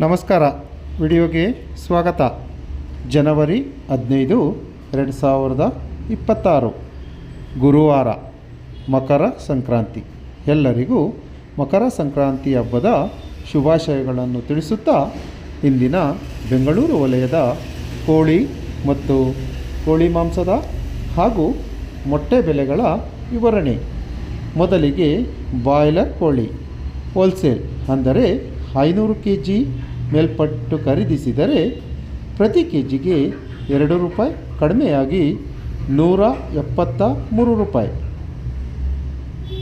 ನಮಸ್ಕಾರ. ವಿಡಿಯೋಗೆ ಸ್ವಾಗತ. ಜನವರಿ 15, 2026 ಗುರುವಾರ, ಮಕರ ಸಂಕ್ರಾಂತಿ. ಎಲ್ಲರಿಗೂ ಮಕರ ಸಂಕ್ರಾಂತಿ ಹಬ್ಬದ ಶುಭಾಶಯಗಳನ್ನು ತಿಳಿಸುತ್ತಾ ಇಂದಿನ ಬೆಂಗಳೂರು ವಲಯದ ಕೋಳಿ ಮತ್ತು ಕೋಳಿ ಮಾಂಸದ ಹಾಗೂ ಮೊಟ್ಟೆ ಬೆಲೆಗಳ ವಿವರಣೆ. ಮೊದಲಿಗೆ ಬಾಯ್ಲರ್ ಕೋಳಿ ಹೋಲ್ಸೇಲ್ ಅಂದರೆ 500 kg ಮೇಲ್ಪಟ್ಟು ಖರೀದಿಸಿದರೆ ಪ್ರತಿ ಕೆಜಿಗೆ ₹2 ಕಡಿಮೆಯಾಗಿ ₹173.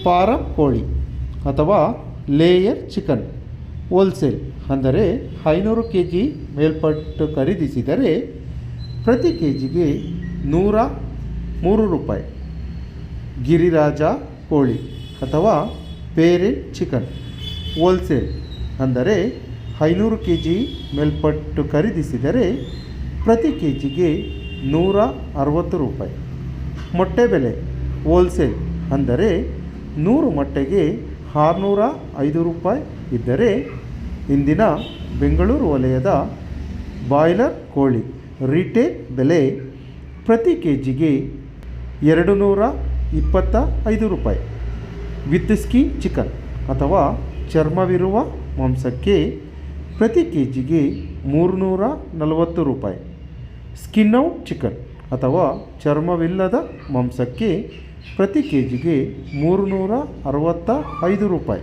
ಫಾರಂ ಕೋಳಿ ಅಥವಾ ಲೇಯರ್ ಚಿಕನ್ ಹೋಲ್ಸೇಲ್ ಅಂದರೆ 500 kg ಮೇಲ್ಪಟ್ಟು ಖರೀದಿಸಿದರೆ ಪ್ರತಿ ಕೆಜಿಗೆ ₹103. ಗಿರಿರಾಜ ಕೋಳಿ ಅಥವಾ ಪೇರೆಂಟ್ ಚಿಕನ್ ಹೋಲ್ಸೇಲ್ ಅಂದರೆ 500 kg ಮೇಲ್ಪಟ್ಟು ಖರೀದಿಸಿದರೆ ಪ್ರತಿ ಕೆಜಿಗೆ ₹160. ಮೊಟ್ಟೆ ಬೆಲೆ ಹೋಲ್ಸೇಲ್ ಅಂದರೆ 100 ಮೊಟ್ಟೆಗೆ ₹605 ಇದ್ದರೆ ಇಂದಿನ ಬೆಂಗಳೂರು ವಲಯದ ಬಾಯ್ಲರ್ ಕೋಳಿ ರಿಟೇಲ್ ಬೆಲೆ ಪ್ರತಿ ಕೆಜಿಗೆ ₹225. ವಿತ್ ಸ್ಕಿನ್ ಚಿಕನ್ ಅಥವಾ ಚರ್ಮವಿರುವ ಮಾಂಸಕ್ಕೆ ಪ್ರತಿ ಕೆಜಿಗೆ ₹340. ಸ್ಕಿನ್ ಔಟ್ ಚಿಕನ್ ಅಥವಾ ಚರ್ಮವಿಲ್ಲದ ಮಾಂಸಕ್ಕೆ ಪ್ರತಿ ಕೆಜಿಗೆ ₹365.